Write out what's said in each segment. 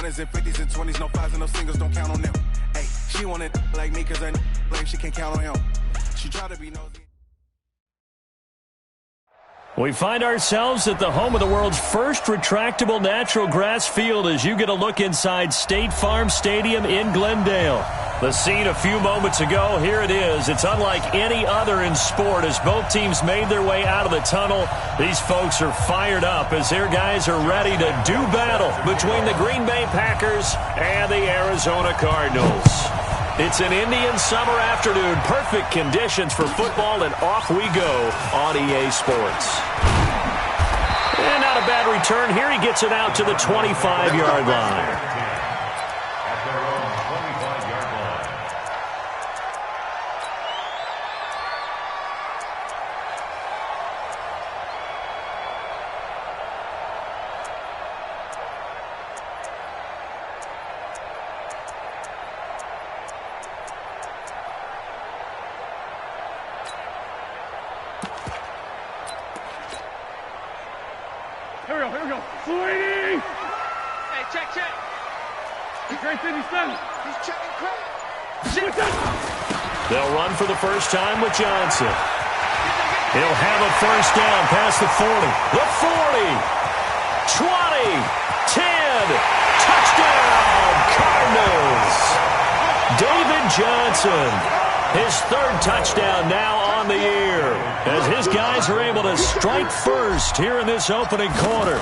100s and 50s and 20s, no 5s and no singles, don't count on them. Hey, she wanted like me cause her blame, she can't count on him. She tried to be nosy. We find ourselves at the home of the world's first retractable natural grass field as you get a look inside State Farm Stadium in Glendale. The scene a few moments ago, here it is. It's unlike any other in sport as both teams made their way out of the tunnel. These folks are fired up as their guys are ready to do battle between the Green Bay Packers and the Arizona Cardinals. It's an Indian summer afternoon. Perfect conditions for football, and off we go on EA Sports. And not a bad return here. He gets it out to the 25-yard line. Here we go. Sweetie! Hey, check. Great 57. He's checking credit. They'll run for the first time with Johnson. He'll have a first down past the 40. The 40. 20. 10. Touchdown, Cardinals. David Johnson. His third touchdown now on the year as his guys are able to strike first here in this opening quarter.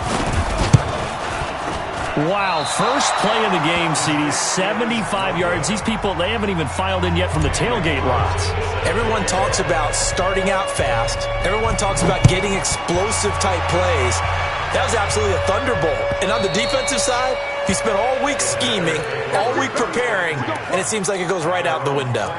Wow, first play of the game, CD, 75 yards. These people, they haven't even filed in yet from the tailgate lots. Everyone talks about starting out fast. Everyone talks about getting explosive-type plays. That was absolutely a thunderbolt. And on the defensive side, he spent all week scheming, all week preparing, and it seems like it goes right out the window.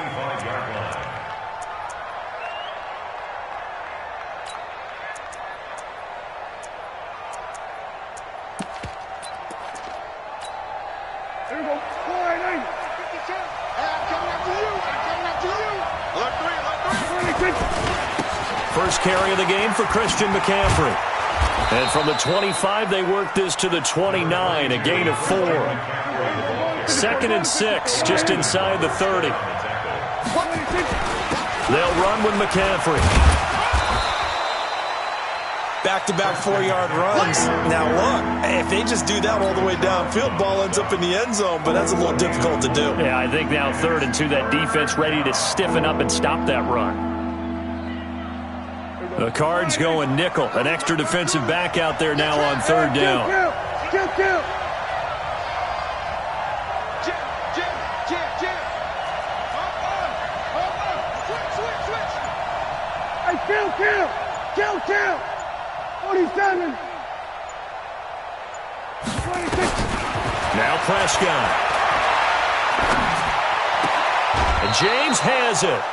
First carry of the game for Christian McCaffrey. And from the 25, they work this to the 29, a gain of 4. 2nd and 6, just inside the 30. They'll run with McCaffrey. Back-to-back 4-yard runs. Now, look, if they just do that all the way downfield, ball ends up in the end zone, but that's a little difficult to do. Yeah, I think now 3rd and 2, that defense ready to stiffen up and stop that run. The Cards going nickel. An extra defensive back out there now on 3rd down. Kill. Switch. Hey, kill. 47. 26. Now Prescott. And James has it.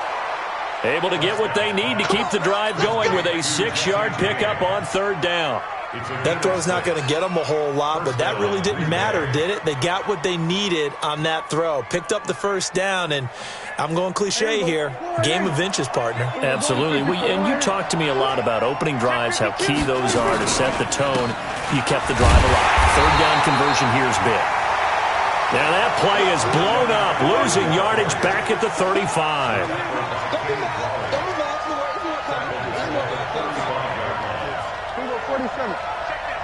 Able to get what they need to keep the drive going with a 6-yard pickup on 3rd down. That throw's not going to get them a whole lot, but that really didn't matter, did it? They got what they needed on that throw. Picked up the first down, and I'm going cliche here. Game of inches, partner. Absolutely. And you talked to me a lot about opening drives, how key those are to set the tone. You kept the drive alive. 3rd down conversion here is big. Now that play is blown up, losing yardage back at the 35.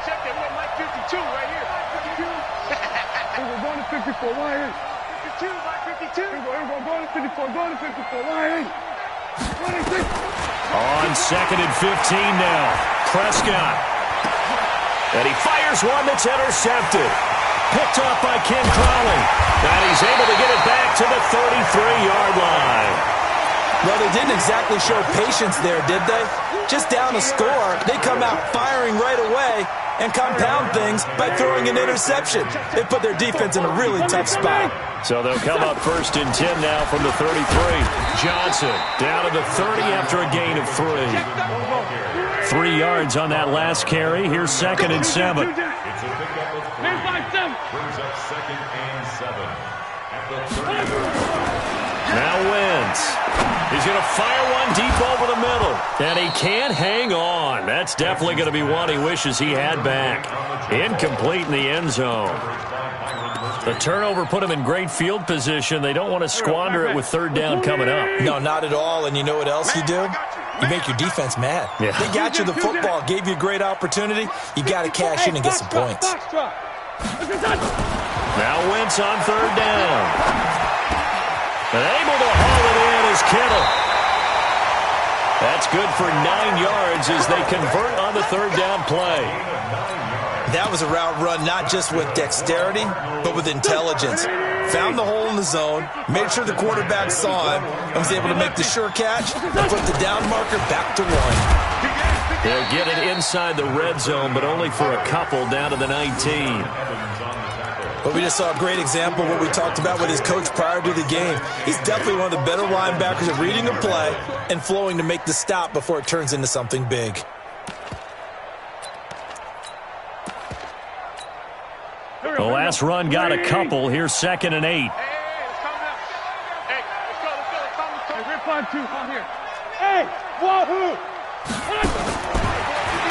Check that. We're Mike 52 right here. 52. We're going to 54. Why ain't? 52, Mike 52. We're going to 54. Going to 54. Why ain't? 26. On 2nd and 15 now. Prescott. And he fires one that's intercepted. Picked up by Ken Crowley. And he's able to get it back to the 33-yard line. Well, they didn't exactly show patience there, did they? Just down a score, they come out firing right away and compound things by throwing an interception. They put their defense in a really tough spot. So they'll come up 1st and 10 now from the 33. Johnson down to the 30 after a gain of 3. 3 yards on that last carry. Here's 2nd and 7. Brings up 2nd and 7. Now Wentz. He's going to fire one deep over the middle. And he can't hang on. That's definitely going to be one he wishes he had back. Incomplete in the end zone. The turnover put them in great field position. They don't want to squander it with third down coming up. No, not at all. And you know what else you do? You make your defense mad. Yeah. They got you the football, gave you a great opportunity. You got to cash in and get some points. Now Wentz on third down. And able to haul it in is Kittle. That's good for 9 yards as they convert on the third down play. That was a route run not just with dexterity, but with intelligence. Found the hole in the zone, made sure the quarterback saw him, and was able to make the sure catch and put the down marker back to 1. They'll get it inside the red zone, but only for a couple down to the 19. But we just saw a great example of what we talked about with his coach prior to the game. He's definitely one of the better linebackers at reading a play and flowing to make the stop before it turns into something big. The last run got a couple. Here's 2nd and 8. Hey, let's go. Rip on 2, come here. Hey, wahoo!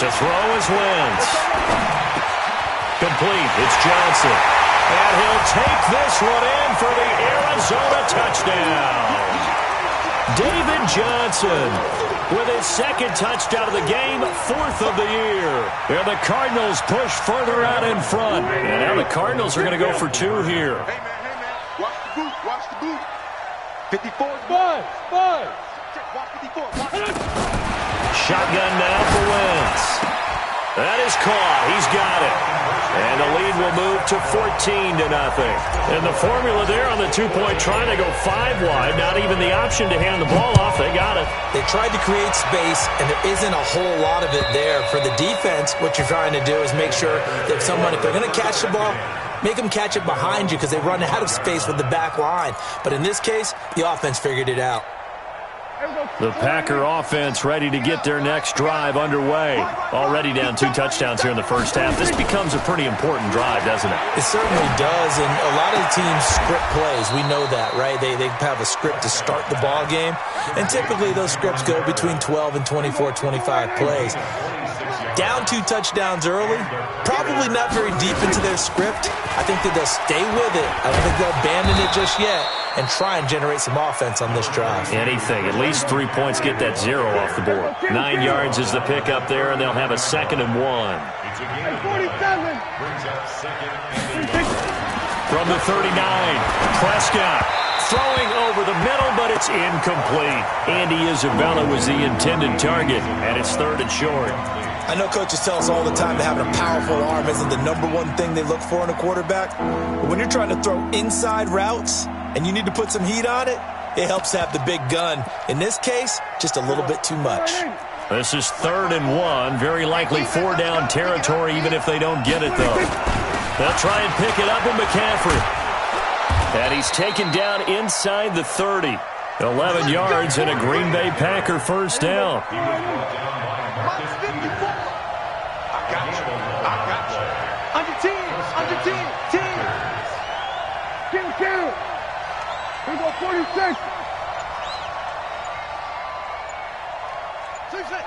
To throw is Wentz. Complete. It's Johnson. And he'll take this one in for the Arizona touchdown. David Johnson with his 2nd touchdown of the game, 4th of the year. And the Cardinals push further out in front. And now the Cardinals are going to go for 2 here. Hey, man. Watch the boot. 54. Buzz. Watch 54. Shotgun now for Wentz. That is caught. He's got it. And the lead will move to 14-0. And the formula there on the 2-point try to go 5 wide. Not even the option to hand the ball off. They got it. They tried to create space, and there isn't a whole lot of it there. For the defense, what you're trying to do is make sure that if they're going to catch the ball, make them catch it behind you because they run out of space with the back line. But in this case, the offense figured it out. The Packer offense ready to get their next drive underway. Already down 2 touchdowns here in the first half. This becomes a pretty important drive, doesn't it? It certainly does, and a lot of the teams script plays. We know that, right? They have a script to start the ball game, and typically those scripts go between 12 and 24, 25 plays. Down 2 touchdowns early, probably not very deep into their script. I think that they'll stay with it. I don't think they'll abandon it just yet and try and generate some offense on this drive. Anything. At least 3 points, get that 0 off the board. 9 yards is the pickup there, and they'll have a 2nd and 1. 47. From the 39, Prescott throwing over the middle, but it's incomplete. Andy Isabella was the intended target, and it's 3rd and short. I know coaches tell us all the time that having a powerful arm isn't the #1 thing they look for in a quarterback. But when you're trying to throw inside routes and you need to put some heat on it, it helps to have the big gun. In this case, just a little bit too much. This is 3rd and 1. Very likely 4-down territory, even if they don't get it, though. They'll try and pick it up with McCaffrey. And he's taken down inside the 30. 11 yards and a Green Bay Packer first down. We go 46. 26.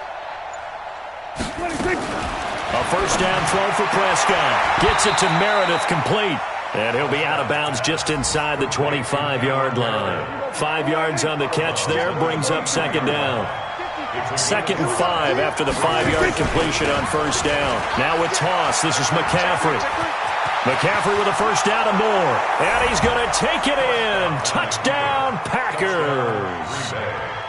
A first down throw for Prescott. Gets it to Meredith, complete. And he'll be out of bounds just inside the 25-yard line. 5 yards on the catch there, brings up 2nd down. 2nd and 5 after the 5-yard completion on first down. Now with toss, this is McCaffrey. McCaffrey with a first down and more. And he's going to take it in. Touchdown, Packers.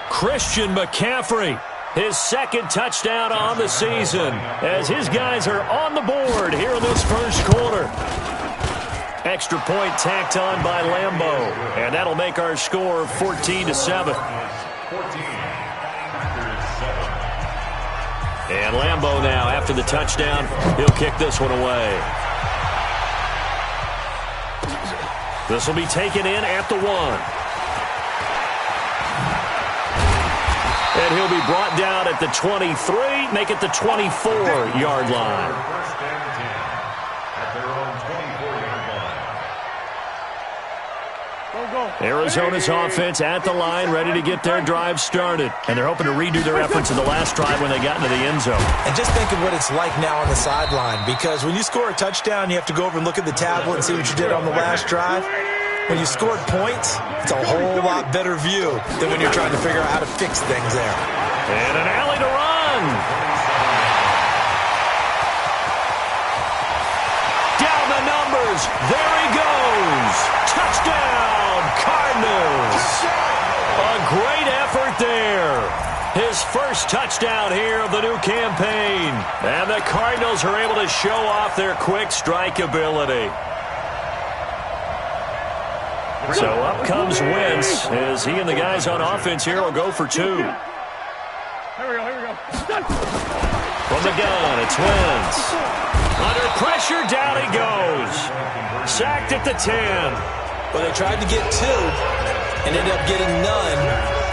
Christian McCaffrey, his 2nd touchdown on the season, as his guys are on the board here in this first quarter. Extra point tacked on by Lambeau. And that'll make our score 14-7. And Lambeau now, after the touchdown, he'll kick this one away. This will be taken in at the 1. And he'll be brought down at the 23, make it the 24-yard line. Arizona's offense at the line, ready to get their drive started. And they're hoping to redo their efforts in the last drive when they got into the end zone. And just think of what it's like now on the sideline, because when you score a touchdown, you have to go over and look at the tablet and see what you did on the last drive. When you scored points, it's a whole lot better view than when you're trying to figure out how to fix things there. And an alley to run. Down the numbers. There he goes. Touchdown, Cardinals. A great effort there. His first touchdown here of the new campaign. And the Cardinals are able to show off their quick strike ability. So up comes Wentz as he and the guys on offense here will go for two. Here we go. From the gun, it's Wentz. Under pressure, down he goes. Sacked at the 10. Well, they tried to get two and ended up getting none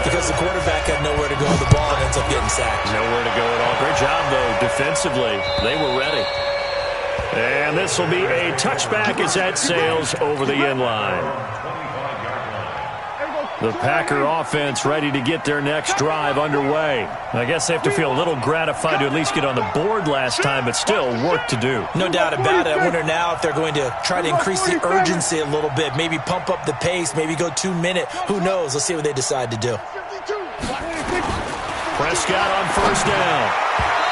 because the quarterback had nowhere to go with the ball and ends up getting sacked. Nowhere to go at all. Great job, though, defensively. They were ready. And this will be a touchback as that sails over the end line. The Packer offense ready to get their next drive underway. I guess they have to feel a little gratified to at least get on the board last time, but still work to do. No doubt about it. I wonder now if they're going to try to increase the urgency a little bit, maybe pump up the pace, maybe go 2 minute. Who knows? Let's see what they decide to do. Prescott on first down.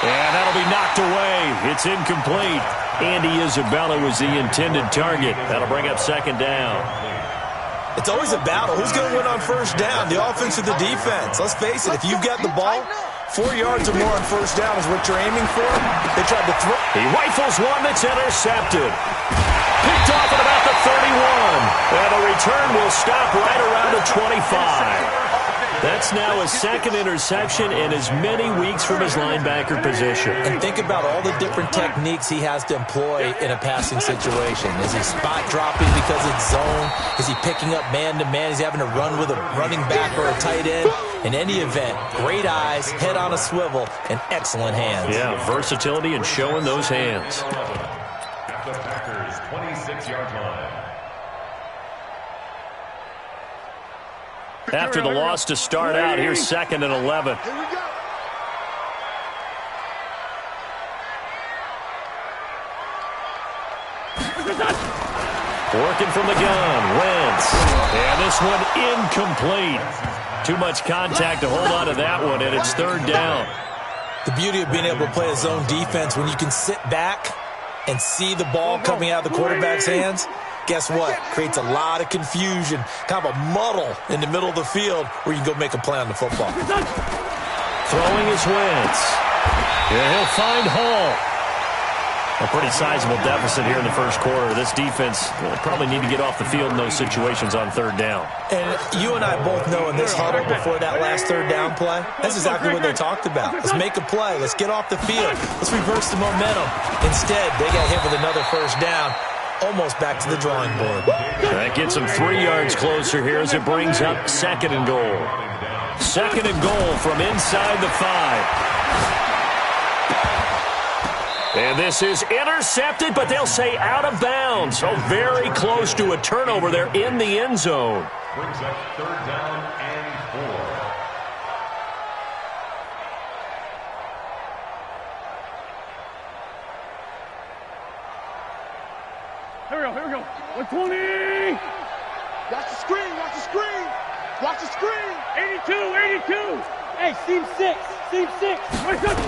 And that'll be knocked away. It's incomplete. Andy Isabella was the intended target. That'll bring up second down. It's always a battle. Who's going to win on first down, the offense or the defense? Let's face it, if you've got the ball, 4 yards or more on first down is what you're aiming for. They tried to throw. He rifles one that's intercepted. Picked off at about the 31. And the return will stop right around the 25. That's now his second interception in as many weeks from his linebacker position. And think about all the different techniques he has to employ in a passing situation. Is he spot dropping because it's zone? Is he picking up man-to-man? Is he having to run with a running back or a tight end? In any event, great eyes, head on a swivel, and excellent hands. Yeah, versatility and showing those hands. At the Packers' 26-yard line. After the loss to start out, here's second and 11. Here we go. Working from the gun, Wentz. And this one incomplete. Too much contact to hold on to that one, and it's third down. The beauty of being able to play a zone defense, when you can sit back and see the ball coming out of the quarterback's hands, guess what? Creates a lot of confusion, kind of a muddle in the middle of the field where you can go make a play on the football. Throwing is Wentz. Yeah, he'll find Hall. A pretty sizable deficit here in the first quarter. This defense probably need to get off the field in those situations on third down. And you and I both know in this huddle before that last third down play, that's exactly what they talked about. Let's make a play. Let's get off the field. Let's reverse the momentum. Instead, they got hit with another first down. Almost back to the drawing board. That gets him 3 yards closer here as it brings up second and goal. Second and goal from inside the 5. And this is intercepted, but they'll say out of bounds. So very close to a turnover there in the end zone. Brings up third down and 4. Here we go. 120. Watch the screen. Watch the screen. 82. Hey, seam 6. Wake up.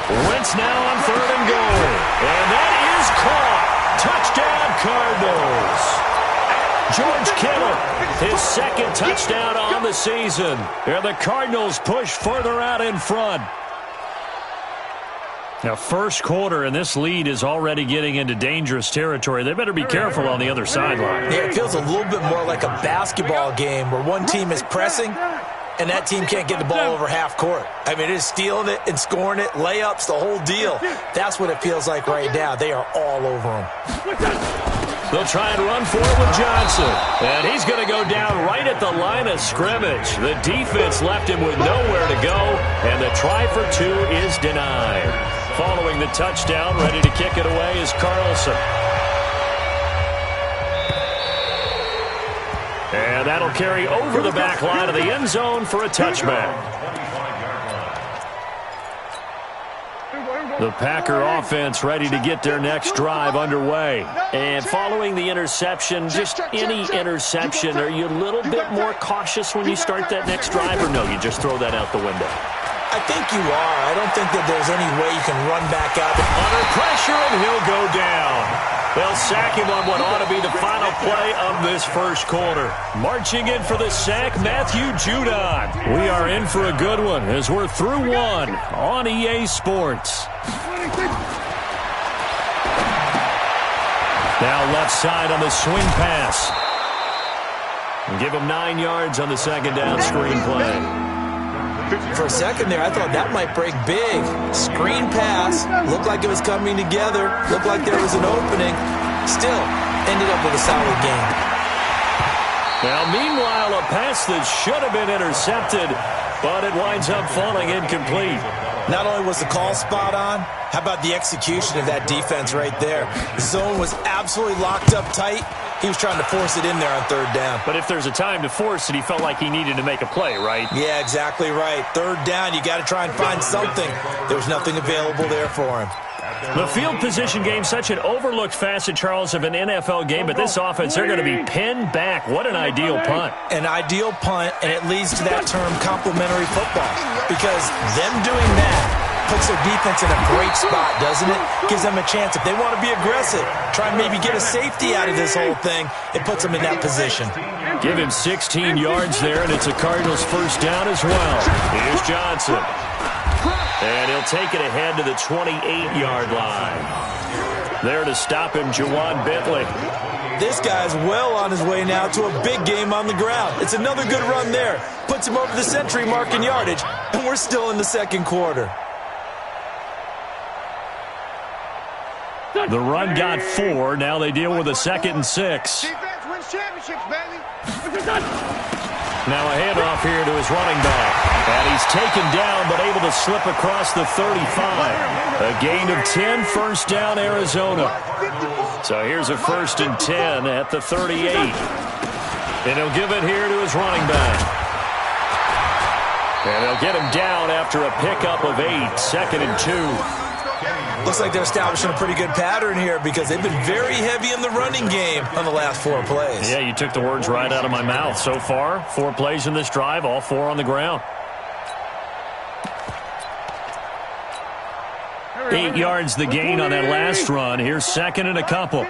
Wentz now on third and goal. And that is caught. Touchdown, Cardinals. George Kittle, his second touchdown on the season. And the Cardinals push further out in front. Now, first quarter, and this lead is already getting into dangerous territory. They better be careful on the other sideline. Yeah, it feels a little bit more like a basketball game where one team is pressing and that team can't get the ball over half court. I mean, it is stealing it and scoring it, layups, the whole deal. That's what it feels like right now. They are all over them. They'll try and run for it with Johnson. And he's going to go down right at the line of scrimmage. The defense left him with nowhere to go, and the try for two is denied. Following the touchdown, ready to kick it away is Carlson. And And that'll carry over the back line of the end zone for a touchback. The Packer offense ready to get their next drive underway. And following the interception, just any interception, are you a little bit more cautious when you start that next drive, or no, you just throw that out the window? I think you are. I don't think that there's any way you can run back out. Under pressure, and he'll go down. They'll sack him on what ought to be the final play of this first quarter. Marching in for the sack, Matthew Judon. We are in for a good one as we're through one on EA Sports. Now left side on the swing pass. And give him 9 yards on the second down screen play. For a second there, I thought that might break big. Screen pass. Looked like it was coming together. Looked like there was an opening. Still, ended up with a solid game. Now, meanwhile, a pass that should have been intercepted, but it winds up falling incomplete. Not only was the call spot on, how about the execution of that defense right there? The zone was absolutely locked up tight. He was trying to force it in there on third down. But if there's a time to force it, he felt like he needed to make a play, right? Yeah, exactly right. Third down, you got to try and find something. There was nothing available there for him. The field position game, such an overlooked facet, Charles, of an NFL game, but this offense, they're going to be pinned back. What an ideal punt. An ideal punt, and it leads to that term complementary football, because them doing that puts their defense in a great spot, doesn't it? Gives them a chance. If they want to be aggressive, try and maybe get a safety out of this whole thing, it puts them in that position. Give him 16 yards there, and it's a Cardinals first down as well. Here's Johnson. And he'll take it ahead to the 28-yard line. There to stop him, Juwan Bentley. This guy's well on his way now to a big game on the ground. It's another good run there. Puts him over the century mark in yardage, and we're still in the second quarter. The run got 4. Now they deal with a 2nd and 6. Defense wins championships, baby. Now a handoff here to his running back. And he's taken down, but able to slip across the 35. A gain of 10, first down, Arizona. So here's a 1st and 10 at the 38. And he'll give it here to his running back. And they'll get him down after a pickup of 8, 2nd and 2. Looks like they're establishing a pretty good pattern here because they've been very heavy in the running game on the last 4 plays. Yeah, you took the words right out of my mouth. So far, 4 plays in this drive, all 4 on the ground. 8 yards the gain on that last run. Here's 2nd and a couple.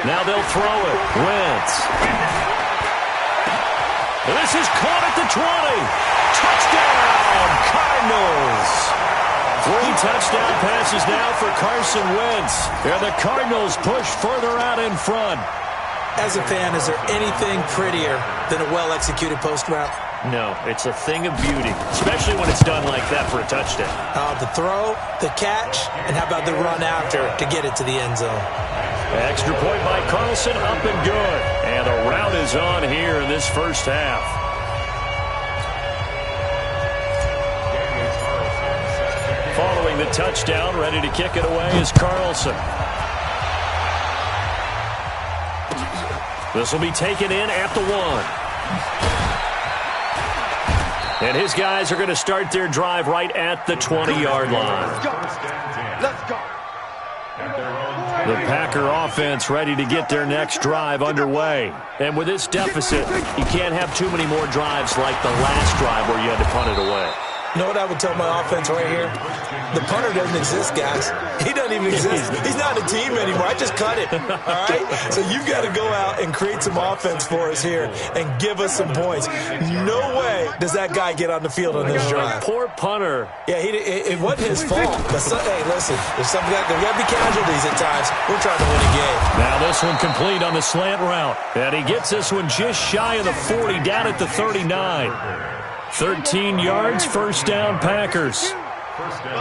Now they'll throw it. Wentz. This is caught at the 20. Touchdown, Cardinals. 3 touchdown passes now for Carson Wentz. And the Cardinals push further out in front. As a fan, is there anything prettier than a well-executed post route? No, it's a thing of beauty, especially when it's done like that for a touchdown. The throw, the catch, and how about the run after to get it to the end zone? Extra point by Carlson, up and good. And the route is on here in this first half. Following the touchdown, ready to kick it away is Carlson. This will be taken in at the 1. And his guys are going to start their drive right at the 20-yard line. Let's go. The Packer offense ready to get their next drive underway. And with this deficit, you can't have too many more drives like the last drive where you had to punt it away. You know what I would tell my offense right here? The punter doesn't exist, guys. He doesn't even exist. He's not a team anymore. I just cut it, all right? So you've got to go out and create some offense for us here and give us some points. No way does that guy get on the field on this drive. Poor punter. Yeah, it wasn't his fault. But hey, listen, there's got to be casualties at times. We're trying to win a game. Now this one complete on the slant route. And he gets this one just shy of the 40, down at the 39. 13 yards, first down, Packers.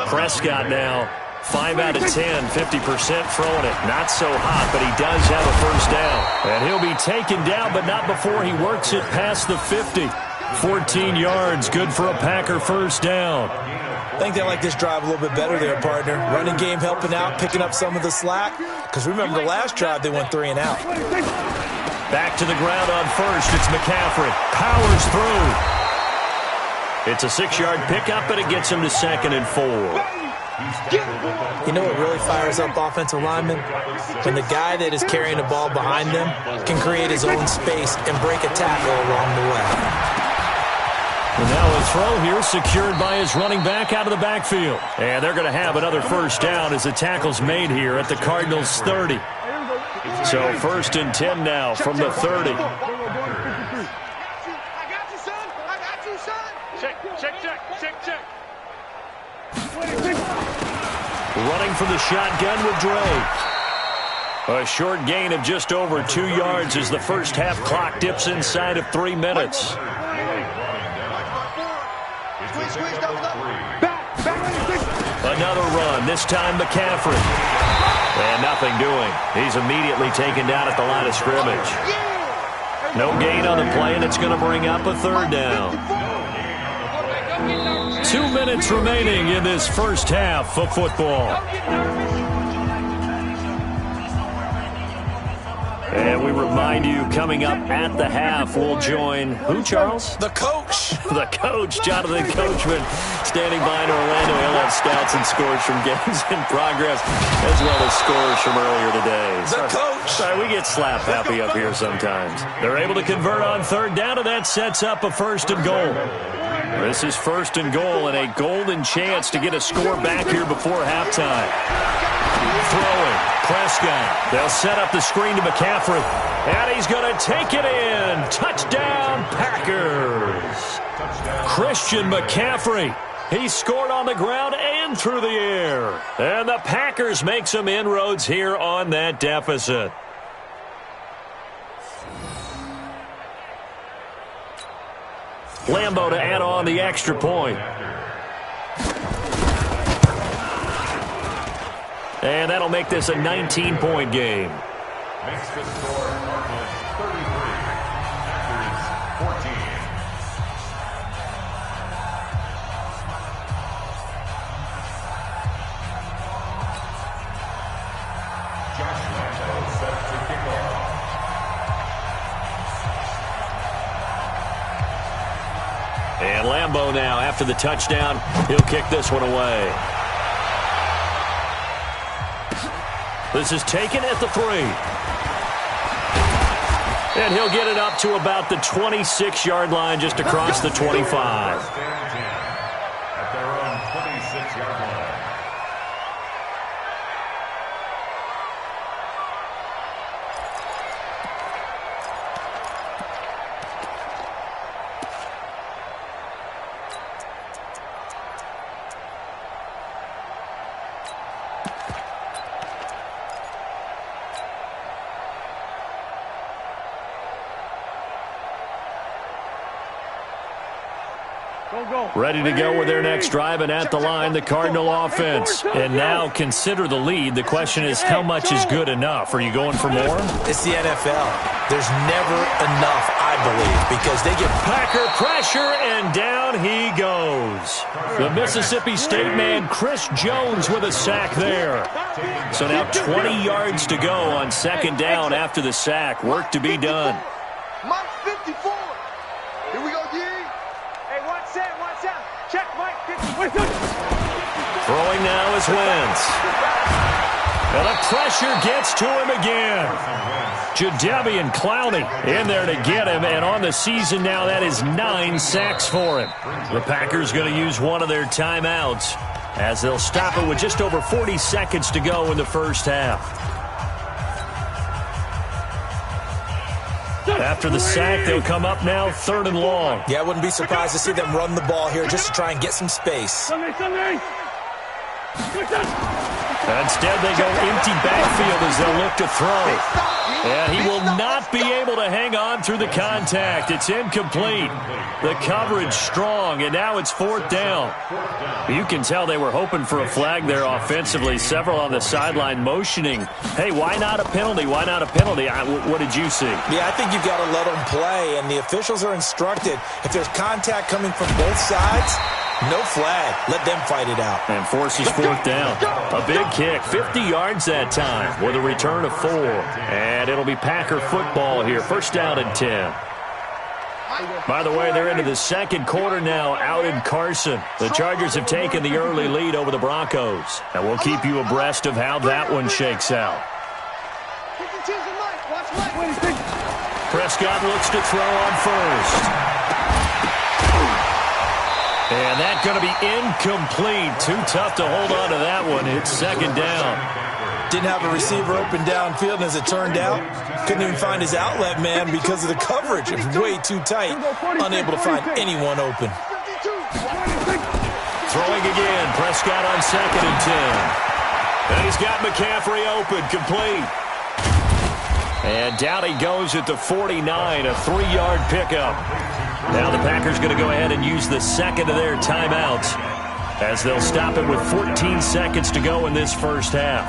Prescott now, 5 out of 10, 50% throwing it. Not so hot, but he does have a first down. And he'll be taken down, but not before he works it past the 50. 14 yards, good for a Packer first down. I think they like this drive a little bit better there, partner. Running game helping out, picking up some of the slack. Because remember the last drive, they went 3 and out. Back to the ground on first. It's McCaffrey. Powers through. It's a 6-yard pickup, and it gets him to 2nd and 4. You know what really fires up offensive linemen? When the guy that is carrying the ball behind them can create his own space and break a tackle along the way. And now a throw here secured by his running back out of the backfield. And they're going to have another first down as the tackle's made here at the Cardinals' 30. So 1st and 10 now from the 30. I got you, son. I got you, son. Check. Running from the shotgun with Drake. A short gain of just over 2 yards as the first half clock dips inside of 3 minutes. Another run, this time McCaffrey. And nothing doing. He's immediately taken down at the line of scrimmage. No gain on the play, and it's going to bring up a 3rd down. 2 minutes remaining in this first half of football. And we remind you, coming up at the half, we'll join who, Charles? The coach. The coach, Jonathan Coachman, standing by in Orlando. He'll have stats and scores from games in progress, as well as scores from earlier today. The coach. Sorry, we get slap happy up here sometimes. They're able to convert on 3rd down, and that sets up a 1st and goal. This is 1st and goal, and a golden chance to get a score back here before halftime. Throwing, Prescott. They'll set up the screen to McCaffrey, and he's going to take it in. Touchdown, Packers. Christian McCaffrey. He scored on the ground and through the air. And the Packers make some inroads here on that deficit. Lambeau to add on the extra point. And that'll make this a 19-point game. Makes the score Cardinals 33, Packers 14. Josh Lambeau set to kick off. And Lambeau now, after the touchdown, he'll kick this one away. This is taken at the 3. And he'll get it up to about the 26-yard line, just across the 25. At their own 26-yard line. Ready to go with their next drive, and at the line, the Cardinal offense. And now consider the lead. The question is, how much is good enough? Are you going for more? It's the NFL. There's never enough, I believe, because they get Packer pressure, and down he goes. The Mississippi State man, Chris Jones, with a sack there. So now 20 yards to go on 2nd down after the sack. Work to be done. Mike 54. Here we go, D. Hey, watch out. Check Mike 54. Throwing now is Wentz. And the pressure gets to him again. Jadeveon Clowney in there to get him, and on the season now, that is 9 sacks for him. The Packers going to use one of their timeouts as they'll stop it with just over 40 seconds to go in the first half. After the sack, they'll come up now 3rd and long. Yeah, I wouldn't be surprised to see them run the ball here just to try and get some space. Sunday. Instead, they go empty backfield as they'll look to throw. And he will not be able to hang on through the contact. It's incomplete. The coverage strong, and now it's 4th down. You can tell they were hoping for a flag there offensively. Several on the sideline motioning, hey, why not a penalty? Why not a penalty? What did you see? Yeah, I think you've got to let them play, and the officials are instructed if there's contact coming from both sides, No flag. Let them fight it out. And forces fourth down. A big kick, 50 yards that time with a return of 4. And it'll be Packer football here. First down and 10. By the way, they're into the second quarter now out in Carson. The Chargers have taken the early lead over the Broncos. And we'll keep you abreast of how that one shakes out. Prescott looks to throw on first. And that's going to be incomplete. Too tough to hold on to that one. It's second down. Didn't have a receiver open downfield, and as it turned out, couldn't even find his outlet man because of the coverage. It was way too tight. Unable to find anyone open. Throwing again. Prescott on second and 10. And he's got McCaffrey open. Complete. And down he goes at the 49. A 3-yard pickup. Now the Packers going to go ahead and use the second of their timeouts as they'll stop it with 14 seconds to go in this first half.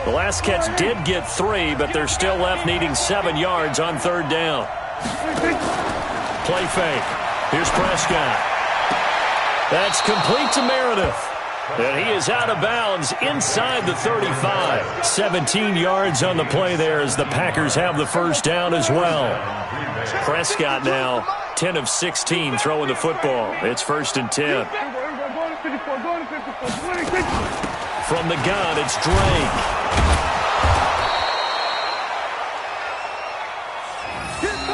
The last catch did get 3, but they're still left needing 7 yards on third down. Play fake. Here's Prescott. That's complete to Meredith. And he is out of bounds inside the 35. 17 yards on the play there as the Packers have the first down as well. Prescott now 10 of 16 throwing the football. It's first and 10. From the gun, it's Drake.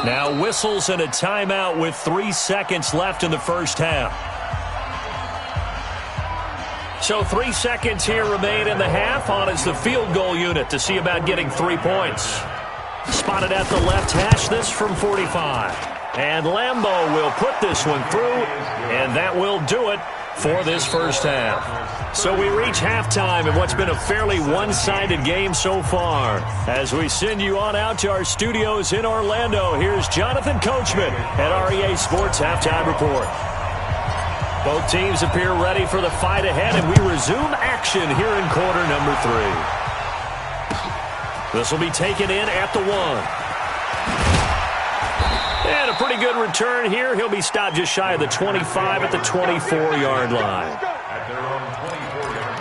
Now whistles and a timeout with 3 seconds left in the first half. So 3 seconds here remain in the half. On is the field goal unit to see about getting 3 points. Spotted at the left hash, this from 45. And Lambeau will put this one through, and that will do it for this first half. So we reach halftime in what's been a fairly one-sided game so far. As we send you on out to our studios in Orlando, here's Jonathan Coachman at REA Sports Halftime Report. Both teams appear ready for the fight ahead, and we resume action here in quarter number 3. This will be taken in at the 1. And a pretty good return here. He'll be stopped just shy of the 25 at the 24-yard line. At their own 24-yard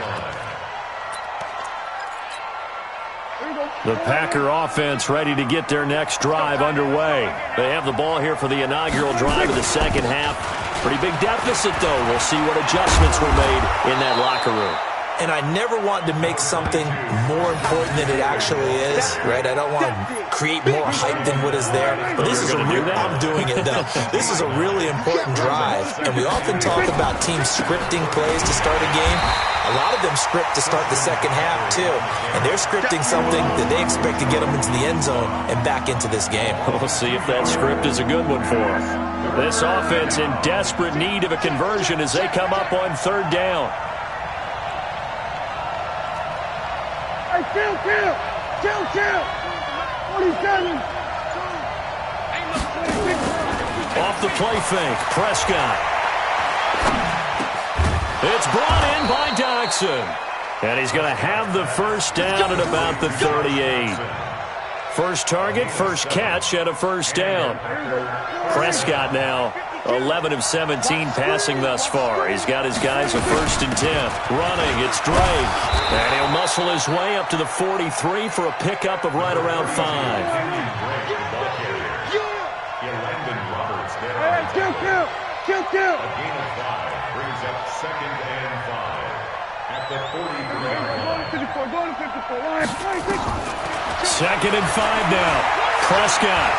line. The Packer offense ready to get their next drive underway. They have the ball here for the inaugural drive of the second half. Pretty big deficit, though. We'll see what adjustments were made in that locker room. And I never want to make something more important than it actually is, right? I don't want to create more hype than what is there. But this is I'm doing it, though. This is a really important drive. And we often talk about teams scripting plays to start a game. A lot of them script to start the second half, too. And they're scripting something that they expect to get them into the end zone and back into this game. We'll see if that script is a good one for them. This offense in desperate need of a conversion as they come up on third down. Kill! 47. Off the play fake, Prescott. It's brought in by Dodson. And he's going to have the first down at about the 38. First target, first catch, and a first down. Prescott now 11 of 17 passing thus far. He's got his guys a first and 10. Running, it's Drake. And he'll muscle his way up to the 43 for a pickup of right around 5. Kill! A gain of 5 brings up second and 5 at the 43-yard line. Second and 5 now. Prescott.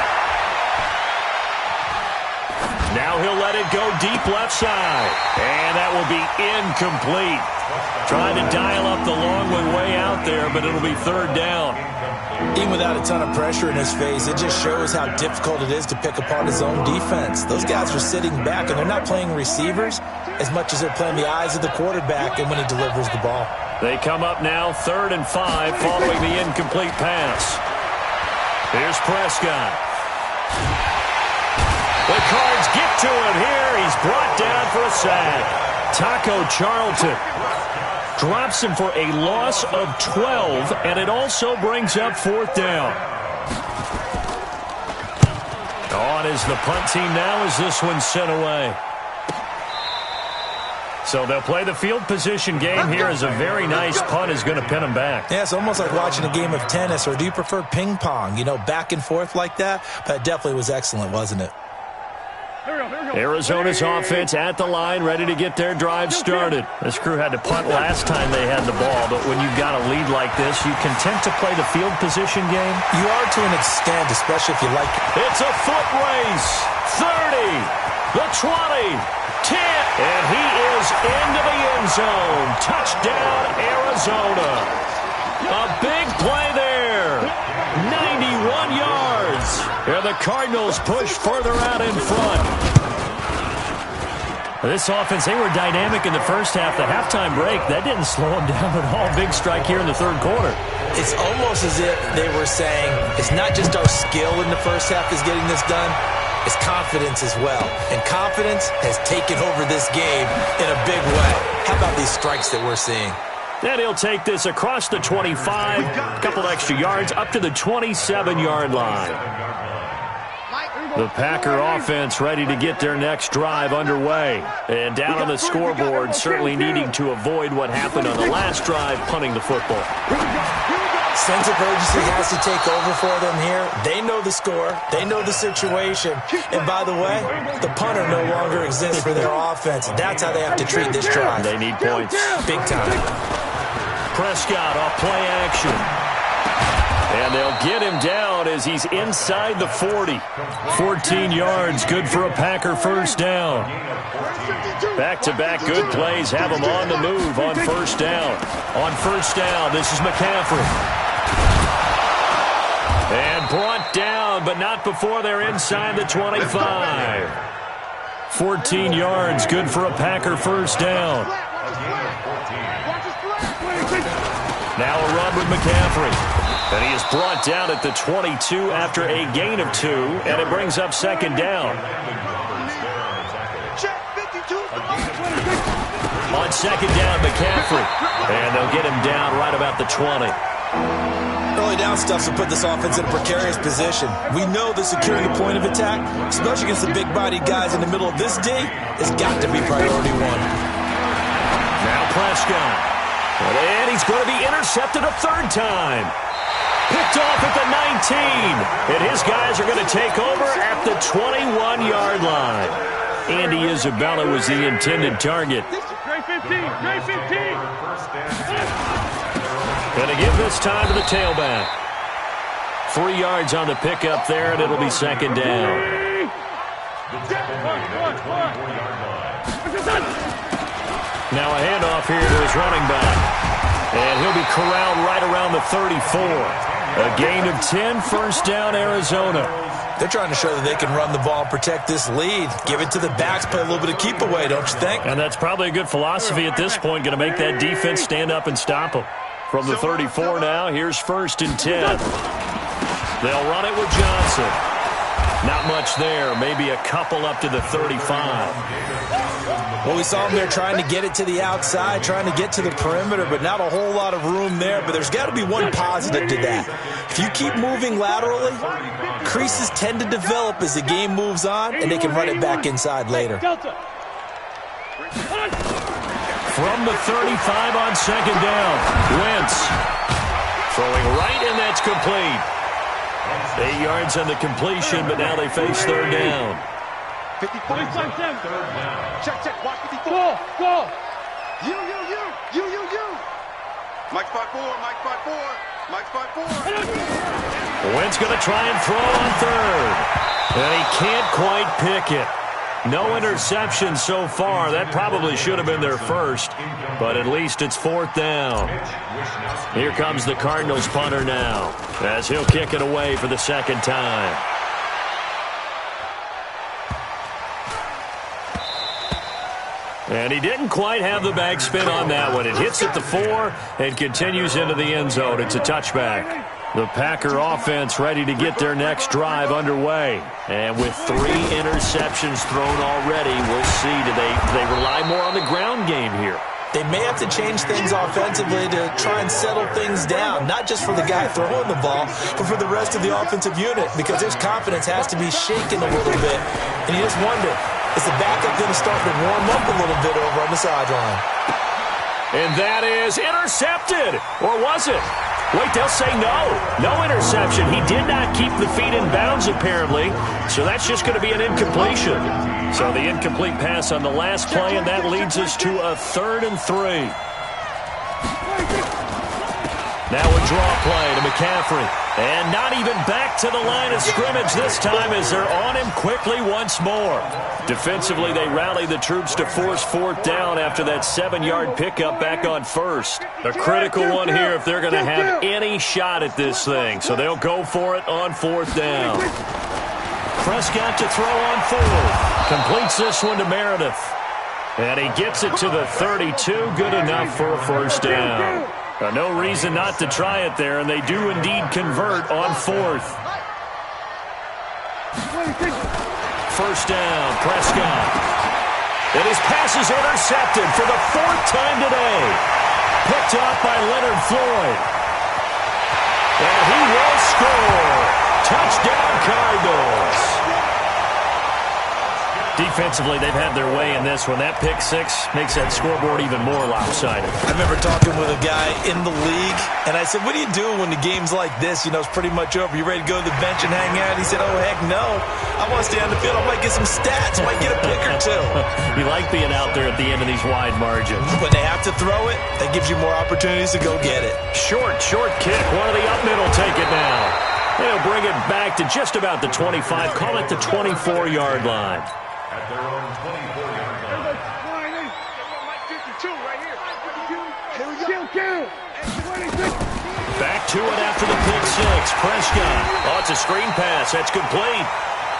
Now he'll let it go deep left side. And that will be incomplete. Trying to dial up the long one way out there, but it'll be third down. Even without a ton of pressure in his face, it just shows how difficult it is to pick apart his own defense. Those guys are sitting back, and they're not playing receivers as much as they're playing the eyes of the quarterback and when he delivers the ball. They come up now, 3rd and 5, following the incomplete pass. Here's Prescott. The Cards get to him here. He's brought down for a sack. Taco Charlton drops him for a loss of 12, and it also brings up 4th down. On is the punt team now as this one's sent away. So they'll play the field position game here as a very nice punt is going to pin them back. Yeah, it's almost like watching a game of tennis, or do you prefer ping pong? You know, back and forth like that? But it definitely was excellent, wasn't it? Arizona's offense at the line, ready to get their drive started. This crew had to punt last time they had the ball, but when you've got a lead like this, you content to play the field position game? You are to an extent, especially if you like it. It's a foot race. 30, the 20, 10, and he is into the end zone. Touchdown, Arizona. A big play there. 91 yards. And the Cardinals push further out in front. This offense, they were dynamic in the first half. The halftime break, that didn't slow them down at all. Big strike here in the third quarter. It's almost as if they were saying, it's not just our skill in the first half is getting this done, it's confidence as well. And confidence has taken over this game in a big way. How about these strikes that we're seeing? And he'll take this across the 25, a couple extra yards, up to the 27-yard line. The Packer offense ready to get their next drive underway. And down on the scoreboard, certainly needing to avoid what happened on the last drive, punting the football. Sense of urgency has to take over for them here. They know the score. They know the situation. And by the way, the punter no longer exists for their offense. That's how they have to treat this drive. They need points. Big time. Prescott off play action. And they'll get him down as he's inside the 40. 14 yards, good for a Packer first down. Back-to-back good plays have him on the move on first down. On first down, this is McCaffrey. And brought down, but not before they're inside the 25. 14 yards, good for a Packer first down. Now a run with McCaffrey. And he is brought down at the 22 after a gain of 2, and it brings up second down. On second down, McCaffrey. And they'll get him down right about the 20. Early down stuff to put this offense in a precarious position. We know that securing the point of attack, especially against the big-bodied guys in the middle of this D, has got to be priority one. Now Prescott. And he's going to be intercepted a third time. Picked off at the 19. And his guys are going to take over at the 21-yard line. Andy Isabella was the intended target. Great 15. Great 15. Going to give this time to the tailback. 3 yards on the pickup there, and it'll be second down. Now a handoff here to his running back. And he'll be corralled right around the 34. A gain of 10, first down, Arizona. They're trying to show that they can run the ball and protect this lead. Give it to the backs, play a little bit of keep away, don't you think? And that's probably a good philosophy at this point, going to make that defense stand up and stop them. From the 34 now, here's first and 10. They'll run it with Johnson. Not much there, maybe a couple up to the 35. Well, we saw them there trying to get it to the outside, trying to get to the perimeter, but not a whole lot of room there. But there's got to be one positive to that. If you keep moving laterally, creases tend to develop as the game moves on, and they can run it back inside later. From the 35 on second down, Wentz throwing right, and that's complete. 8 yards on the completion, but now they face third down. 54. Check. Watch 54. Go. You. Mike spot 4. Wentz going to try and throw on third. And he can't quite pick it. No interception so far. That probably should have been their first, but at least it's fourth down. Here comes the Cardinals punter now, as he'll kick it away for the second time. And he didn't quite have the backspin on that one. It hits at the 4 and continues into the end zone. It's a touchback. The Packer offense ready to get their next drive underway. And with 3 interceptions thrown already, we'll see. Do they rely more on the ground game here? They may have to change things offensively to try and settle things down, not just for the guy throwing the ball, but for the rest of the offensive unit, because his confidence has to be shaken a little bit. And you just wonder, is the backup going to start to warm up a little bit over on the sideline? And that is intercepted. Or was it? Wait, they'll say no. No interception. He did not keep the feet in bounds, apparently. So that's just going to be an incompletion. So the incomplete pass on the last play, and that leads us to a 3rd and 3. Now a draw play to McCaffrey. And not even back to the line of scrimmage this time as they're on him quickly once more. Defensively, they rally the troops to force 4th down after that 7-yard pickup back on 1st. A critical one here if they're going to have any shot at this thing. So they'll go for it on 4th down. Prescott to throw on 4th. Completes this one to Meredith. And he gets it to the 32. Good enough for a 1st down. No reason not to try it there, and they do indeed convert on 4th. 1st down, Prescott. And his pass is intercepted for the 4th time today. Picked off by Leonard Floyd. And he will score. Touchdown, Cardinals. Defensively, they've had their way in this one. That pick 6 makes that scoreboard even more lopsided. I remember talking with a guy in the league, and I said, what do you do when the game's like this? You know, it's pretty much over. You ready to go to the bench and hang out? He said, oh, heck no. I want to stay on the field. I might get some stats. I might get a pick or two. You like being out there at the end of these wide margins. When they have to throw it, that gives you more opportunities to go get it. Short kick. One of the up middle take it now. They'll bring it back to just about the 25. Call it the 24-yard line. At their own 24-yard line. Back to it after the pick 6. Prescott. Oh, it's a screen pass. That's complete.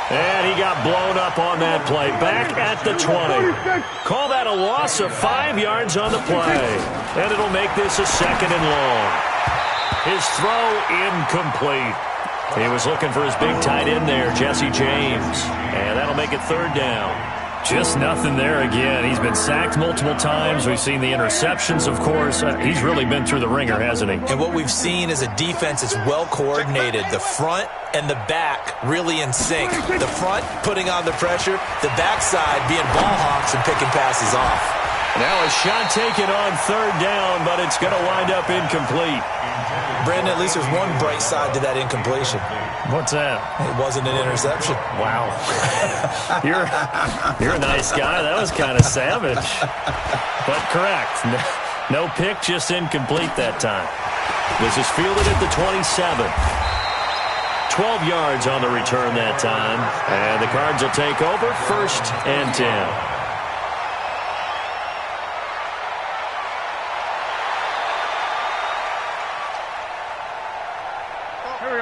And he got blown up on that play. Back at the 20. Call that a loss of 5 yards on the play. And it'll make this a 2nd and long. His throw incomplete. He was looking for his big tight end there, Jesse James. And that'll make it 3rd down. Just nothing there again. He's been sacked multiple times. We've seen the interceptions, of course. He's really been through the ringer, hasn't he? And what we've seen is a defense that's well coordinated. The front and the back really in sync. The front putting on the pressure, the backside being ball hawks and picking passes off. Now a shot taken on 3rd down, but it's going to wind up incomplete. Brandon, at least there's one bright side to that incompletion. What's that? It wasn't an interception. Wow. You're a nice guy. That was kind of savage. But correct. No pick, just incomplete that time. This is fielded at the 27. 12 yards on the return that time. And the Cards will take over 1st and 10.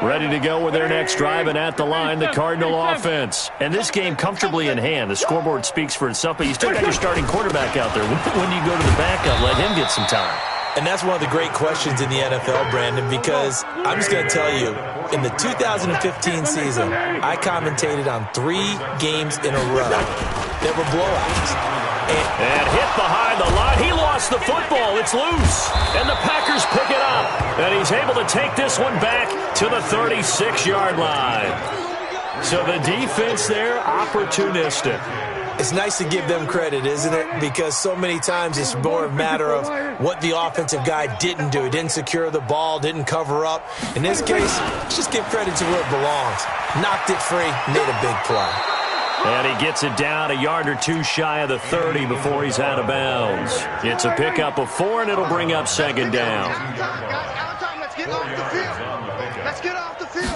Ready to go with their next drive, and at the line, the Cardinal offense. And this game comfortably in hand. The scoreboard speaks for itself, but you still got your starting quarterback out there. When do you go to the backup? Let him get some time. And that's one of the great questions in the NFL, Brandon, because I'm just going to tell you, in the 2015 season, I commentated on 3 games in a row that were blowouts. And hit behind the line. He lost the football. It's loose. And the Packers pick it up. And he's able to take this one back to the 36-yard line. So the defense there, opportunistic. It's nice to give them credit, isn't it? Because so many times it's more a matter of what the offensive guy didn't do. He didn't secure the ball, didn't cover up. In this case, let's just give credit to where it belongs. Knocked it free, made a big play. And he gets it down a yard or 2 shy of the 30 before he's out of bounds. It's a pickup of 4, and it'll bring up 2nd down. Let's get off the field. Let's get off the field.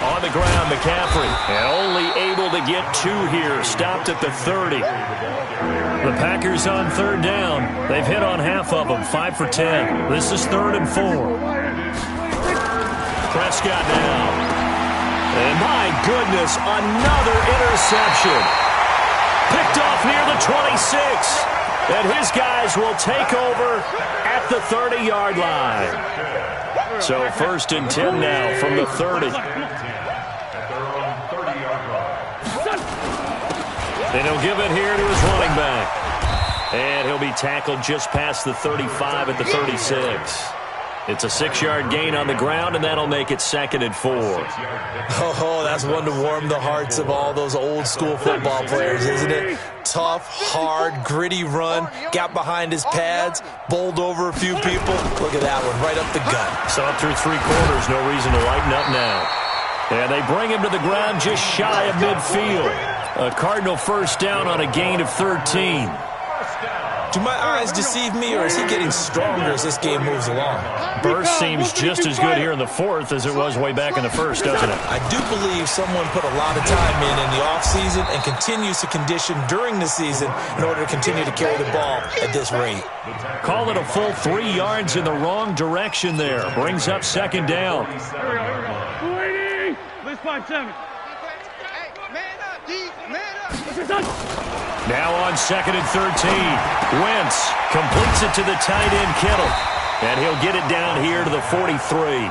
On the ground, McCaffrey. And only able to get 2 here. Stopped at the 30. The Packers on 3rd down. They've hit on half of them, 5 for 10. This is 3rd and 4. Prescott now. And my goodness, another interception. Picked off near the 26. And his guys will take over at the 30-yard line. So 1st and 10 now from the 30. And he'll give it here to his running back. And he'll be tackled just past the 35 at the 36. It's a 6-yard gain on the ground, and that'll make it 2nd and 4. Oh, that's one to warm the hearts of all those old-school football players, isn't it? Tough, hard, gritty run, got behind his pads, bowled over a few people. Look at that one, right up the gut. So up through 3 quarters, no reason to lighten up now. And they bring him to the ground just shy of midfield. A Cardinal first down on a gain of 13. Do my eyes deceive me, or is he getting stronger as this game moves along? Burst seems just as good here in the 4th as it was way back in the 1st, doesn't it? I do believe someone put a lot of time in the offseason and continues to condition during the season in order to continue to carry the ball at this rate. Call it a full 3 yards in the wrong direction there. Brings up 2nd down. Here we go, here we go. 280. Let's find 7. Now on 2nd and 13. Wentz completes it to the tight end Kittle. And he'll get it down here to the 43.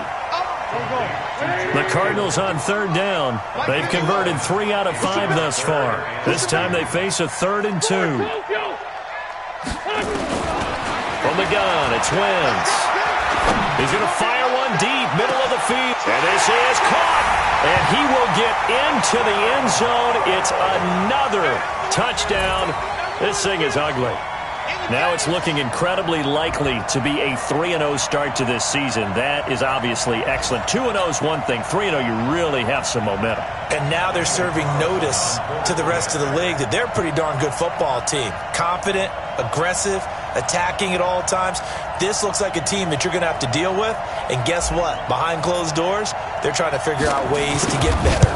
The Cardinals on 3rd down. They've converted 3 out of 5 thus far. This time they face a 3rd and 2. From the gun, it's Wentz. He's going to fire one deep, middle of the field. And this is caught. And he will get into the end zone. It's another touchdown. This thing is ugly. Now it's looking incredibly likely to be a 3-0 start to this season. That is obviously excellent. 2-0 is one thing. 3-0, you really have some momentum. And now they're serving notice to the rest of the league that they're a pretty darn good football team. Confident, aggressive, attacking at all times. This looks like a team that you're going to have to deal with. And guess what? Behind closed doors, they're trying to figure out ways to get better.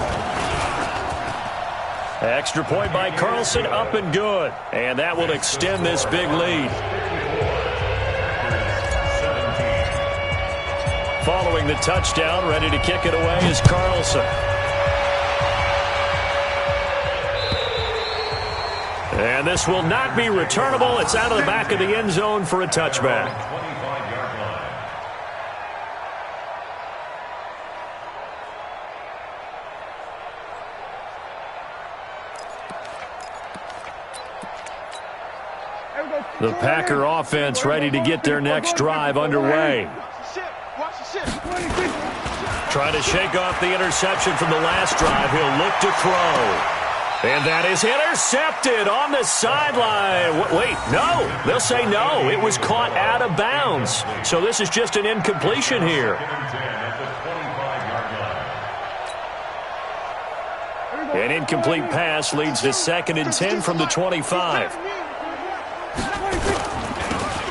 Extra point by Carlson, up and good. And that will extend this big lead. Following the touchdown, ready to kick it away is Carlson. And this will not be returnable. It's out of the back of the end zone for a touchback. The Packer offense ready to get their next drive underway. Try to shake off the interception from the last drive. He'll look to throw. And that is intercepted on the sideline. Wait, no. They'll say no. It was caught out of bounds. So this is just an incompletion here. An incomplete pass leads to 2nd and 10 from the 25.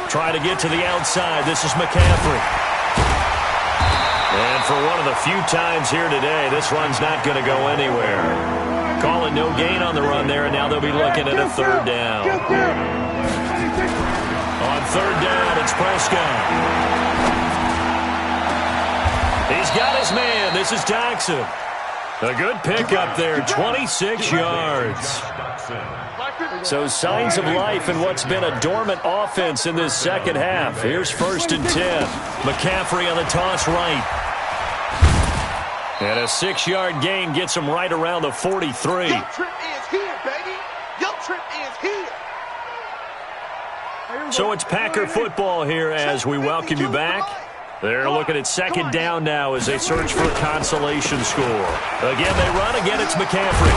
Try to get to the outside. This is McCaffrey. And for one of the few times here today, this run's not going to go anywhere. Calling no gain on the run there, and now they'll be looking at a 3rd down. On 3rd down, it's Prescott. He's got his man. This is Jackson. A good pickup there, 26 yards. So signs of life in what's been a dormant offense in this second half. Here's 1st and 10. McCaffrey on the toss right. And a 6-yard gain gets him right around the 43. Your trip is here, baby. Your trip is here. So it's Packer football here as we welcome you back. They're looking at 2nd down now as they search for a consolation score. Again, they run. Again, it's McCaffrey.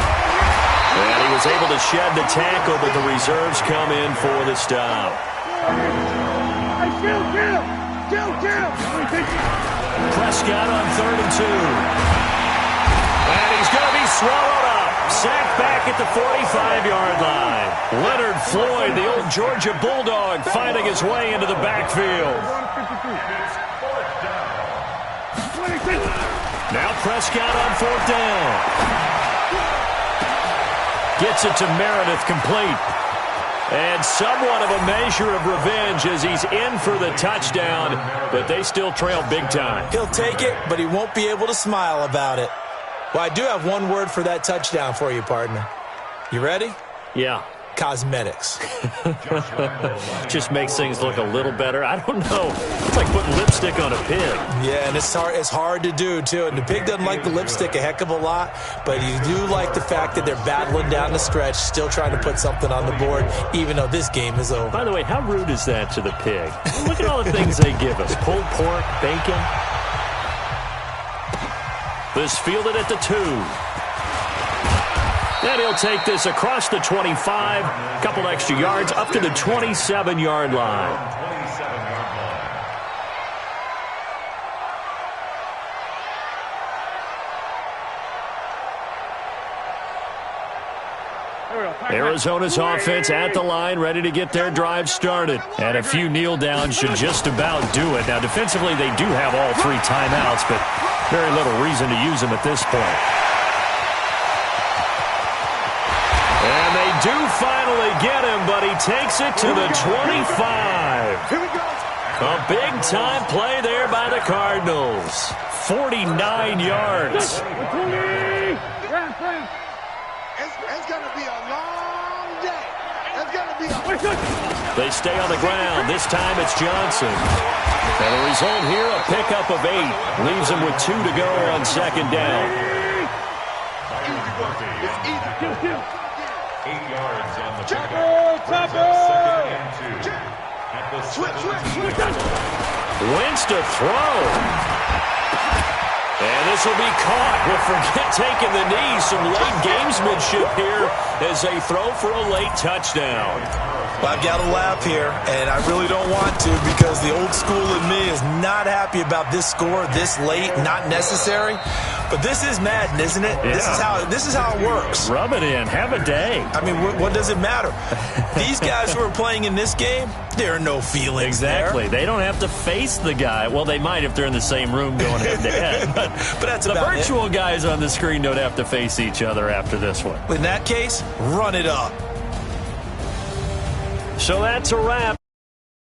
And he was able to shed the tackle, but the reserves come in for the stop. Prescott on 3rd and 2. And he's going to be swallowed up. Sacked back at the 45-yard line. Leonard Floyd, the old Georgia Bulldog, finding his way into the backfield. Now Prescott on 4th down. Gets it to Meredith complete. And somewhat of a measure of revenge as he's in for the touchdown, but they still trail big time. He'll take it, but he won't be able to smile about it. Well, I do have one word for that touchdown for you, partner. You ready? Yeah. cosmetics. Just makes things look a little better. I don't know. It's like putting lipstick on a pig. Yeah, and it's hard to do, too. And the pig doesn't like the lipstick a heck of a lot, but you do like the fact that they're battling down the stretch, still trying to put something on the board, even though this game is over. By the way, how rude is that to the pig? Look at all the things they give us. Pulled pork, bacon. This fielded at the 2. And he'll take this across the 25, a couple extra yards, up to the 27-yard line. Arizona's offense at the line, ready to get their drive started. And a few kneel downs should just about do it. Now, defensively, they do have all 3 timeouts, but very little reason to use them at this point. And they do finally get him, but he takes it to the 25. Here we go. A big-time play there by the Cardinals. 49 yards. It's going to be a long day. It's going to be a... They stay on the ground. This time it's Johnson. And the result here, a pickup of 8. Leaves him with 2 to go on second down. 8 yards on the pickup. Second and 2. At the Switch. Wentz to throw. And this will be caught. We'll forget taking the knee. Some late gamesmanship here as they throw for a late touchdown. Well, I've got to laugh here, and I really don't want to because the old school in me is not happy about this score this late, not necessary. But this is Madden, isn't it? Yeah. This is how it works. Rub it in. Have a day. I mean, what does it matter? These guys who are playing in this game, there are no feelings Exactly. there. They don't have to face the guy. Well, they might if they're in the same room going head-to-head. But that's the about virtual it. guys on the screen don't have to face each other after this one. In that case, run it up. So that's a wrap.